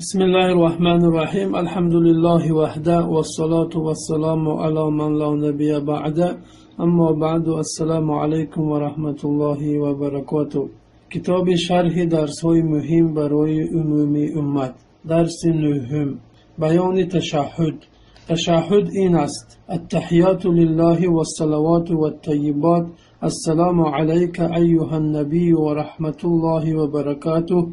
بسم الله الرحمن الرحيم الحمد لله وحده والصلاة والسلام على من لا نبي بعده اما بعد السلام عليكم ورحمة الله وبركاته. کتاب شرح درس های مهم برای عمومی امت. درس نهم، بیان تشهد. تشهد این است: التحیات لله والصلوات والطیبات. السلام عليك أيها النبي ورحمة الله وبركاته.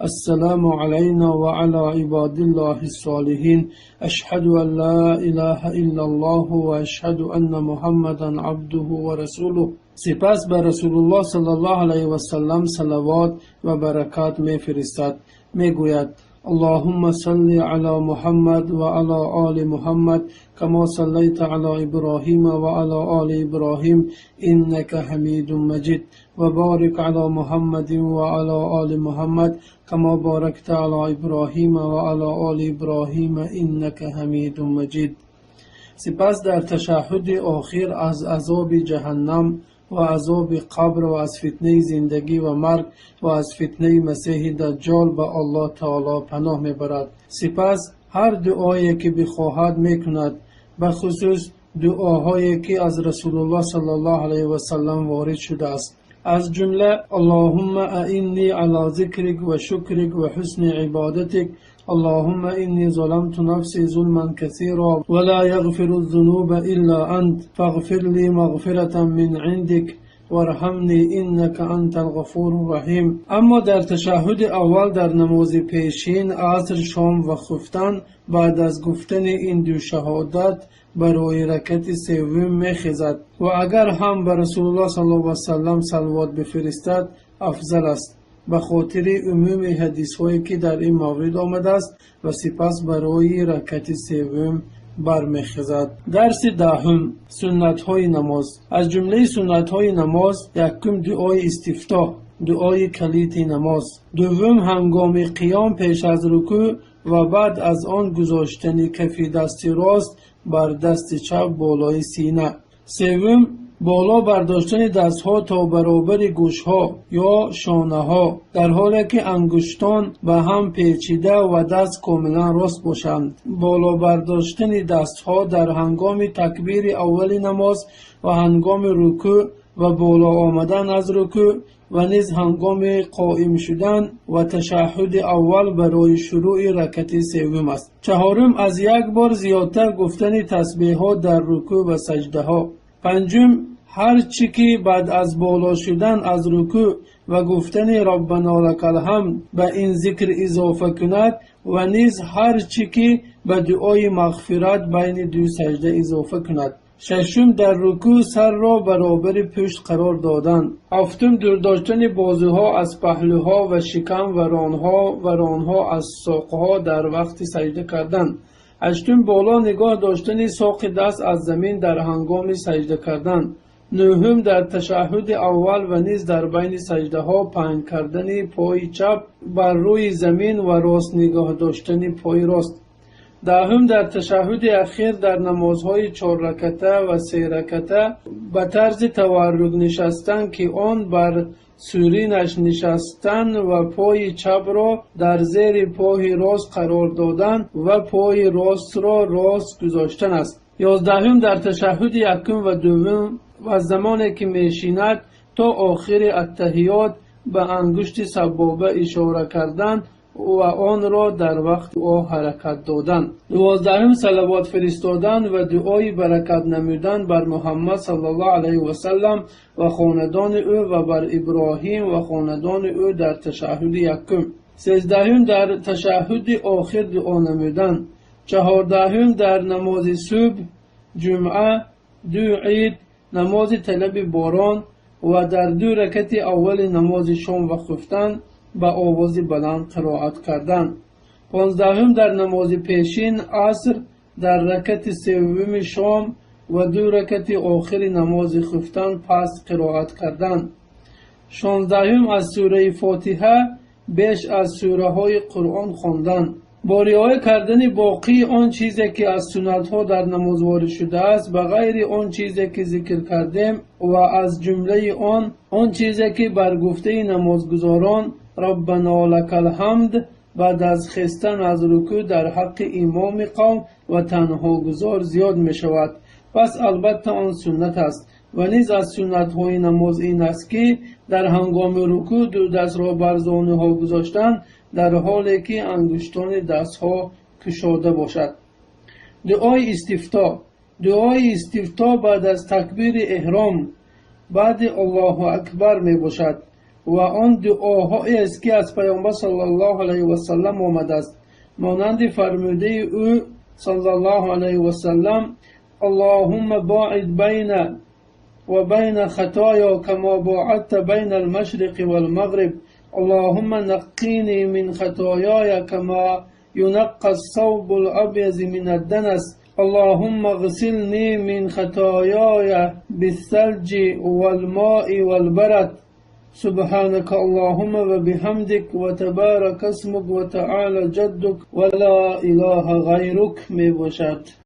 السلام علينا وعلى عباد الله الصالحين. أشهد أن لا إله إلا الله وأشهد أن محمدا عبده ورسوله. سپس بر رسول الله صلی الله علیه و سلم صلوات و برکات می فرستد. می گوید: اللهم صل على محمد و علی آل محمد كما صليت على إبراهيم وعلى آل إبراهيم إنك حميد مجيد وبارك على محمد وعلى آل محمد كما باركت على إبراهيم وعلى آل إبراهيم إنك حميد مجيد. سپس در تشهد آخر از عذاب جهنم و عذاب قبر و از فتنه زندگی و مرگ و از فتنه مسیح دجال به الله تعالی پناه میبرد. سپس هر دعایی که بخواهد میکند، به خصوص دعاهایی که از رسول الله صلی الله علیه و سلم وارد شده است، از جمله اللهم اعنی علی ذکرک و شکرک و حسن عبادتک. اللهم إني ظلمت نفسي ظلما كثيرا ولا يغفر الذنوب إلا أنت فاغفر لي مغفرة من عندك وارحمني إنك أنت الغفور الرحيم. اما در تشهد اول در نماز پیشین عصر، شام و خفتن، بعد از گفتن این دو شهادت برای رکعت سوم میخیزد و اگر هم بر رسول الله صلی الله علیه و سلم صلوات بفرستد افضل است، به خاطر عموم حدیث هایی که در این مورد آمده است، و سپس برای رکعت سوم برمیخیزد. درس دهم، سنت های نماز. از جمله سنت های نماز یکم دعای استفتاح، دعای کلیت نماز. دوم هنگام قیام پیش از رکوع و بعد از آن گذاشتن کف دست راست بر دست چپ بالای سینه. سوم بالا برداشتن دست ها تا برابر گوش ها یا شانه ها، در حالی که انگشتان به هم پیچیده و دست کاملا راست باشند. بالا برداشتن دست ها در هنگام تکبیر اول نماز و هنگام رکوع و بالا آمدن از رکوع و نیز هنگام قائم شدن و تشهد اول برای شروع رکعت سوم است. چهارم از یک بار زیادتر گفتن تسبیحات در رکوع و سجده ها. پنجم هر چی که بعد از بالا شدن از رکوع و گفتن ربنا لک الحمد به این ذکر اضافه کند و نیز هر چی که به دعای مغفرت بین دو سجده اضافه کند. ششم در رکوع سر را برابر پشت قرار دادن. هفتم دور داشتن بازوها از پهلوها و شکم و رانها از ساقها در وقت سجده کردن. هشتم بالا نگاه داشتن ساق دست از زمین در هنگام سجده کردن. نهم در تشهد اول و نیز در بین سجده ها پهن کردن پای چپ بر روی زمین و راست نگاه داشتن پای راست. دهم در تشهد اخیر در نمازهای 4 رکعته و 3 رکعته به طرز تورک نشستن که آن بر سورینش نشستن و پای چپ را در زیر پای راست قرار دادن و پای راست را راست گذاشتن است. 11 در تشهد یکم و دوم و زمانی که میشیند تا آخر التحیات به انگشت سبابه اشاره کردن و آن را در وقت دعا حرکت دادن. 12 صلوات فرستادن و دعای برکت نمودن بر محمد صلی الله علیه و سلم و خاندان او و بر ابراهیم و خاندان او در تشهد یکم. 13 در تشهد آخر دعا نمودن. 14 در نماز صبح، جمعه، 2 عید، نماز طلب باران و در 2 رکعت اول نماز شام و خفتن با آواز بلند قرائت کردن. 15 در نماز پیشین عصر در رکعت سوم شام و 2 رکعت آخر نماز خفتن پس قرائت کردن. 16 از سوره فاتحه بیش از سوره های قرآن خواندن. با رعایت کردن باقی آن چیزی که از سنت ها در نماز وارد شده است به غیر آن چیزی که ذکر کردیم و از جمله آن چیزی که بر گفته نمازگزاران ربنا لک الحمد بعد از خستن از رکوع در حق امام قوم و تنها گذار زیاد می شود. پس البته آن سنت است. و نیز از سنت های نماز این است که در هنگام رکوع دو دست را بر زانو ها گذاشتن در حالی که انگشتان دست ها کشاده باشد. دعای استفتاح. دعای استفتاح بعد از تکبیر احرام بعد الله اکبر می باشد و آن دعاهایی است که از پیامبر صلی الله علیه و سلم آمده است، مانند فرموده او صلی الله علیه و سلم: اللهم باعد بین و بین خطایا کما باعدت بین المشرق والمغرب، اللهم نقینی من خطایای کما ينقى الثوب الأبيض من الدنس، اللهم اغسلني من خطاياي بالثلج والماء والبرد، سبحانك اللهم وبحمدك وتبارك اسمك وتعالى جدك ولا إله غيرك می باشد.